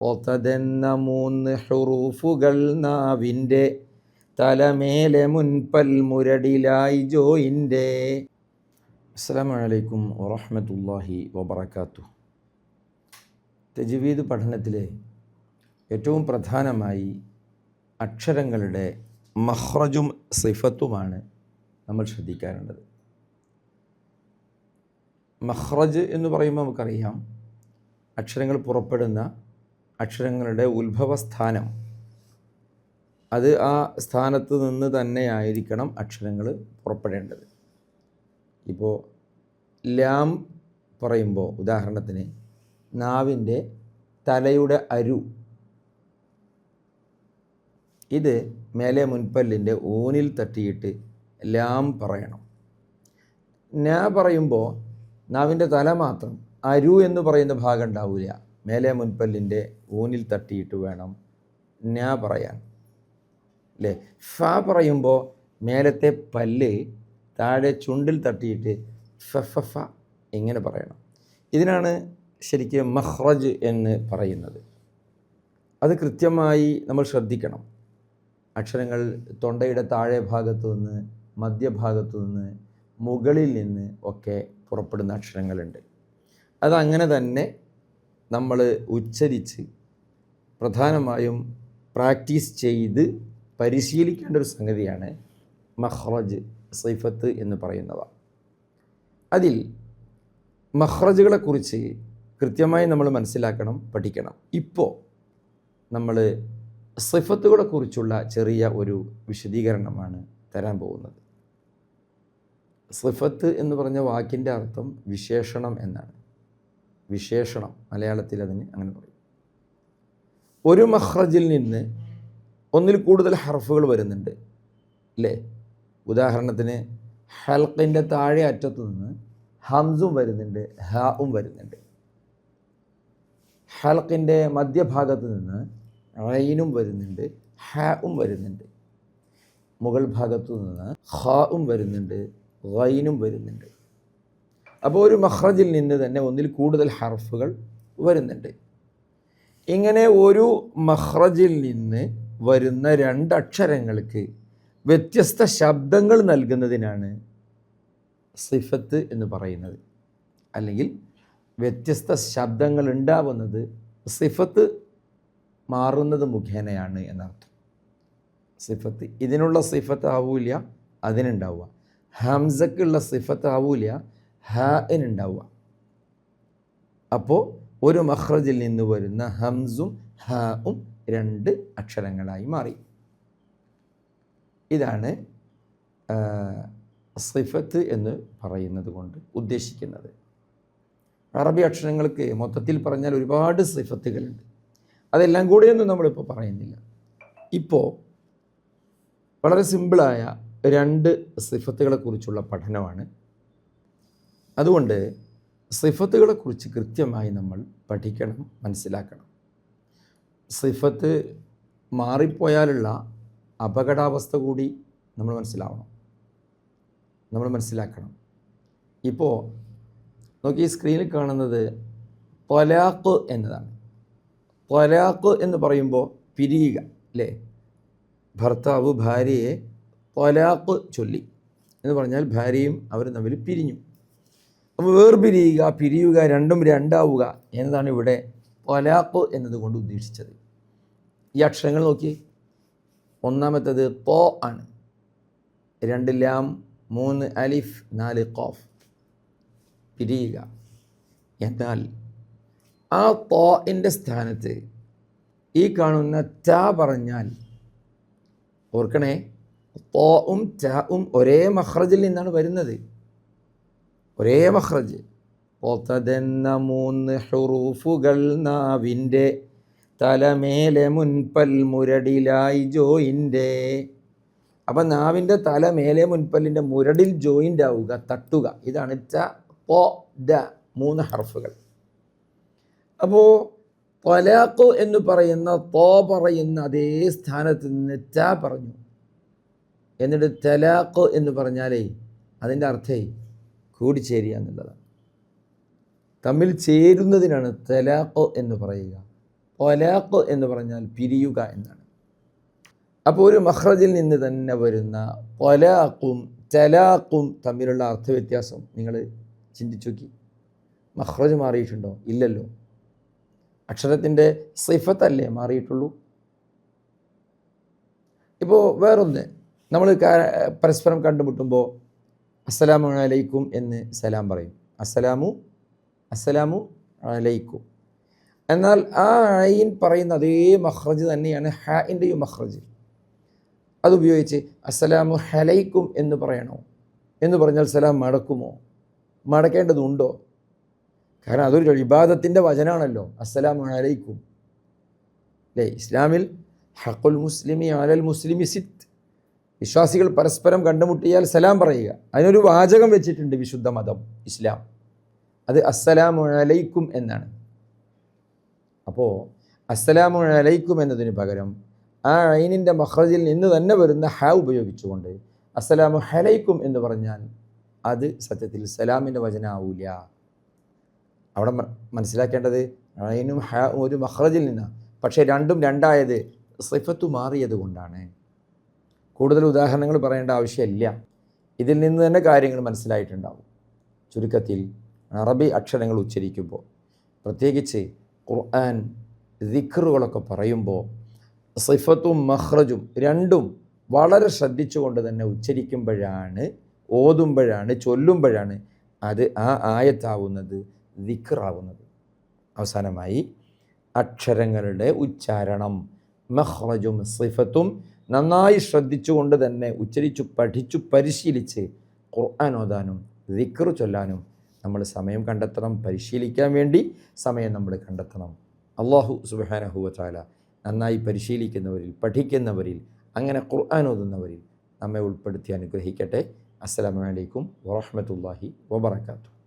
ഒതതെന്ന 3 ഹുറൂഫുകൾ നാവിൻ്റെ തലമേലെ മുൻപൽ മുരടിലായി ജോയിൻ്റെ. അസ്സലാമു അലൈക്കും വറഹ്മത്തുള്ളാഹി വബറകാതുഹു. തജ്വീദ് പഠനത്തിലെ ഏറ്റവും പ്രധാനമായി അക്ഷരങ്ങളുടെ മഖ്റജും സിഫത്തുമാണ് നമ്മൾ ശ്രദ്ധിക്കാറുള്ളത്. മഖ്റജ് എന്ന് പറയുമ്പോൾ നമുക്കറിയാം, അക്ഷരങ്ങൾ പുറപ്പെടുന്ന അക്ഷരങ്ങളുടെ ഉത്ഭവസ്ഥാനം, അത് ആ സ്ഥാനത്ത് നിന്ന് തന്നെയായിരിക്കണം അക്ഷരങ്ങൾ പുറപ്പെടേണ്ടത്. ഇപ്പോൾ ലാം പറയുമ്പോൾ ഉദാഹരണത്തിന് നാവിൻ്റെ തലയുടെ അരു, ഇത് മേലെ മുൻപല്ലിൻ്റെ ഊനിൽ തട്ടിയിട്ട് ലാം പറയണം. നാ പറയുമ്പോൾ നാവിൻ്റെ തല മാത്രം, അരു എന്ന് പറയുന്ന ഭാഗം ഉണ്ടാവില്ല, മേലെ മുൻപല്ലിൻ്റെ ഊനിൽ തട്ടിയിട്ട് വേണം നാ പറയാൻ, അല്ലേ? ഫ പറയുമ്പോൾ മേലത്തെ പല്ല് താഴെ ചുണ്ടിൽ തട്ടിയിട്ട് ഫ ഫ ഫ ഇങ്ങനെ പറയണം. ഇതിനാണ് ശരിക്കും മഖ്റജ് എന്ന് പറയുന്നത്. അത് കൃത്യമായി നമ്മൾ ശ്രദ്ധിക്കണം. അക്ഷരങ്ങൾ തൊണ്ടയുടെ താഴെ ഭാഗത്തു നിന്ന്, മധ്യഭാഗത്തു നിന്ന്, മുകളിൽ നിന്ന് ഒക്കെ പുറപ്പെടുന്ന അക്ഷരങ്ങളുണ്ട്. അതങ്ങനെ തന്നെ നമ്മൾ ഉച്ചരിച്ച് പ്രധാനമായും പ്രാക്ടീസ് ചെയ്ത് പരിശീലിക്കേണ്ട ഒരു സംഗതിയാണ് മഖ്റജ്, സിഫത്ത് എന്ന് പറയുന്നവ. അതിൽ മഖ്റജുകളെക്കുറിച്ച് കൃത്യമായി നമ്മൾ മനസ്സിലാക്കണം, പഠിക്കണം. ഇപ്പോൾ നമ്മൾ സിഫത്തുകളെക്കുറിച്ചുള്ള ചെറിയ ഒരു വിശദീകരണമാണ് തരാൻ പോകുന്നത്. സിഫത്ത് എന്ന് പറഞ്ഞ വാക്കിൻ്റെ അർത്ഥം വിശേഷണം എന്നാണ്. വിശേഷണം, മലയാളത്തിൽ അതിന് അങ്ങനെ പറയും. ഒരു മഖ്റജിൽ നിന്ന് ഒന്നിൽ കൂടുതൽ ഹർഫുകൾ വരുന്നുണ്ട്, അല്ലേ? ഉദാഹരണത്തിന് ഹൽക്കിൻ്റെ താഴെ അറ്റത്തു നിന്ന് ഹംസും വരുന്നുണ്ട്, ഹാവും വരുന്നുണ്ട്. ഹൽക്കിൻ്റെ മധ്യഭാഗത്ത് നിന്ന് ഐനും വരുന്നുണ്ട്, ഹാവും വരുന്നുണ്ട്. മുകൾ ഭാഗത്തു നിന്ന് ഖാവും വരുന്നുണ്ട്, ഗൈനും വരുന്നുണ്ട്. അപ്പോൾ ഒരു മഖ്റജിൽ നിന്ന് തന്നെ ഒന്നിൽ കൂടുതൽ ഹർഫുകൾ വരുന്നുണ്ട്. ഇങ്ങനെ ഒരു മഖ്റജിൽ നിന്ന് വരുന്ന രണ്ടക്ഷരങ്ങൾക്ക് വ്യത്യസ്ത ശബ്ദങ്ങൾ നൽകുന്നതിനാണ് സിഫത്ത് എന്ന് പറയുന്നത്. അല്ലെങ്കിൽ വ്യത്യസ്ത ശബ്ദങ്ങൾ ഉണ്ടാവുന്നത് സിഫത്ത് മാറുന്നത് മുഖേനയാണ് എന്നർത്ഥം. സിഫത്ത്, ഇതിനുള്ള സിഫത്ത് ആവൂല അതിനുണ്ടാവുക, ഹംസക്കുള്ള സിഫത്ത് ആവൂല ഹാഇനുണ്ടാവുക. അപ്പോൾ ഒരു മഖ്റജിൽ നിന്ന് വരുന്ന ഹംസും ഹാഉം രണ്ട് അക്ഷരങ്ങളായി മാറി. ഇതാണ് സിഫത്ത് എന്ന് പറയുന്നത് കൊണ്ട് ഉദ്ദേശിക്കുന്നത്. അറബി അക്ഷരങ്ങൾക്ക് മൊത്തത്തിൽ പറഞ്ഞാൽ ഒരുപാട് സിഫത്തുകളുണ്ട്. അതെല്ലാം കൂടെയൊന്നും നമ്മളിപ്പോൾ പറയുന്നില്ല. ഇപ്പോൾ വളരെ സിമ്പിളായ രണ്ട് സിഫത്തുകളെക്കുറിച്ചുള്ള പഠനമാണ്. അതുകൊണ്ട് സിഫത്തുകളെക്കുറിച്ച് കൃത്യമായി നമ്മൾ പഠിക്കണം, മനസ്സിലാക്കണം. സിഫത്ത് മാറിപ്പോയാലുള്ള അപകടാവസ്ഥ കൂടി നമ്മൾ മനസ്സിലാക്കണം. ഇപ്പോൾ നോക്കി, ഈ സ്ക്രീനിൽ കാണുന്നത് ത്വലാഖ് എന്നതാണ്. ത്വലാഖ് എന്ന് പറയുമ്പോൾ പിരിയുക, അല്ലേ? ഭർത്താവ് ഭാര്യയെ ത്വലാഖ് ചൊല്ലി എന്ന് പറഞ്ഞാൽ ഭാര്യയും അവരും തമ്മിൽ പിരിഞ്ഞു. അപ്പോൾ പിരിയുക, രണ്ടും രണ്ടാവുക എന്നതാണ് ഇവിടെ ത്വലാഖ് എന്നതുകൊണ്ട് ഉദ്ദേശിച്ചത്. ഈ അക്ഷരങ്ങൾ നോക്കി, ഒന്നാമത്തേത് തോ ആണ്, 2 ലാം, 3 അലിഫ്, 4 ഖാഫ്, പിരിയുക. എന്നാൽ ആ തോഇൻ്റെ സ്ഥാനത്ത് ഈ കാണുന്ന ത പറഞ്ഞാൽ, ഓർക്കണേ, തോഉം ടാഉം ഒരേ മഖ്റജിൽ നിന്നാണ് വരുന്നത്, ഒരേ മഖ്റജ്. ഒതതെന്ന 3 ഹുറൂഫുകൾ നാവിൻ്റെ തലമേലെ മുൻപൽ മുരടിലായി ജോയിൻ്റെ. അപ്പം നാവിൻ്റെ തല മേലെ മുൻപല്ലിൻ്റെ മുരടിൽ ജോയിൻ്റ് ആവുക, തട്ടുക. ഇതാണ് ത, തൊ, ദ, 3 ഹർഫുകൾ. അപ്പോൾ ത്വലാഖ് എന്ന് പറയുന്ന തോ പറയുന്ന അതേ സ്ഥാനത്ത് നിന്ന് ത പറഞ്ഞു. എന്നിട്ട് തലാഖ് എന്ന് പറഞ്ഞാലേ അതിൻ്റെ അർത്ഥം കൂടിച്ചേരുക എന്നുള്ളതാണ്. തമ്മിൽ ചേരുന്നതിനാണ് തലാഖ് എന്ന് പറയുക. ത്വലാഖ് എന്ന് പറഞ്ഞാൽ പിരിയുക എന്നാണ്. അപ്പോൾ ഒരു മഖ്റജിൽ നിന്ന് തന്നെ വരുന്ന ത്വലാഖും തലാഖും തമ്മിലുള്ള അർത്ഥവ്യത്യാസം നിങ്ങൾ ചിന്തിച്ചു നോക്കി. മഖ്റജ് മാറിയിട്ടുണ്ടോ? ഇല്ലല്ലോ. അക്ഷരത്തിൻ്റെ സിഫത്തല്ലേ മാറിയിട്ടുള്ളൂ. ഇപ്പോൾ വേറൊന്ന്, നമ്മൾ പരസ്പരം കണ്ടുമുട്ടുമ്പോൾ അസ്സലാമു അലൈക്കും എന്ന് സലാം പറയും. അസ്സലാമു അലൈക്കും. എന്നാൽ ആ ഐൻ പറയുന്ന അതേ മഖ്റജ് തന്നെയാണ് ഹാഇൻ്റെയും മഖ്റജ്. അതുപയോഗിച്ച് അസ്സലാമു അലൈക്കും എന്ന് പറയണോ? എന്ന് പറഞ്ഞാൽ സലാം മടക്കുമോ? മടക്കേണ്ടതുണ്ടോ? കാരണം അതൊരു ഇബാദത്തിൻ്റെ വചനാണല്ലോ, അസ്സലാമു അലൈക്കും അല്ലേ. ഇസ്ലാമിൽ ഹഖുൽ മുസ്ലിമി അലൽ മുസ്ലിമി സിത്ത്, വിശ്വാസികൾ പരസ്പരം കണ്ടുമുട്ടിയാൽ സലാം പറയുക. അതിനൊരു വാചകം വെച്ചിട്ടുണ്ട് വിശുദ്ധ മതം ഇസ്ലാം, അത് അസ്സലാമു അലൈക്കും എന്നാണ്. അപ്പോൾ അസ്സലാമു അലൈക്കും എന്നതിന് പകരം ആ ഐനിൻ്റെ മഖ്റജിൽ നിന്ന് തന്നെ വരുന്ന ഹ ഉപയോഗിച്ചുകൊണ്ട് അസ്സലാമു അലൈക്കും എന്ന് പറഞ്ഞാൽ അത് സത്യത്തിൽ സലാമിൻ്റെ വചനാവൂല. അവിടെ മനസ്സിലാക്കേണ്ടത് ഐനും ഹ ഒരു മഖ്റജിൽ നിന്നാണ്, പക്ഷേ രണ്ടും രണ്ടായത് സിഫത്ത് മാറിയത് കൊണ്ടാണ്. കൂടുതൽ ഉദാഹരണങ്ങൾ പറയേണ്ട ആവശ്യമില്ല, ഇതിൽ നിന്ന് തന്നെ കാര്യങ്ങൾ മനസ്സിലായിട്ടുണ്ടാവും. ചുരുക്കത്തിൽ അറബി അക്ഷരങ്ങൾ ഉച്ചരിക്കുമ്പോൾ, പ്രത്യേകിച്ച് ഖുർആൻ ദിക്റുകളൊക്കെ പറയുമ്പോൾ സിഫത്തും മഖ്റജും രണ്ടും വളരെ ശ്രദ്ധിച്ചുകൊണ്ട് തന്നെ ഉച്ചരിക്കുമ്പോഴാണ്, ഓതുമ്പോഴാണ്, ചൊല്ലുമ്പോഴാണ് അത് ആ ആയത്താവുന്നത്, ദിക്റാവുന്നത്. അവസാനമായി അക്ഷരങ്ങളുടെ ഉച്ചാരണം, മഖ്റജും സിഫത്തും നന്നായി ശ്രദ്ധിച്ചുകൊണ്ട് തന്നെ ഉച്ചരിച്ചു പഠിച്ചു പരിശീലിച്ച് ഖുർആൻ ഓതാനും ദിക്ർ ചൊല്ലാനും നമ്മൾ സമയം കണ്ടെത്തണം. പരിശീലിക്കാൻ വേണ്ടി സമയം നമ്മൾ കണ്ടെത്തണം. അല്ലാഹു സുബ്ഹാനഹു വ തആല നന്നായി പരിശീലിക്കുന്നവരിൽ, പഠിക്കുന്നവരിൽ, അങ്ങനെ ഖുർആൻ ഓതുന്നവരിൽ നമ്മെ ഉൾപ്പെടുത്തി അനുഗ്രഹിക്കട്ടെ. അസ്സലാമു അലൈക്കും വറഹ്മത്തുള്ളാഹി വബറകാതുഹു.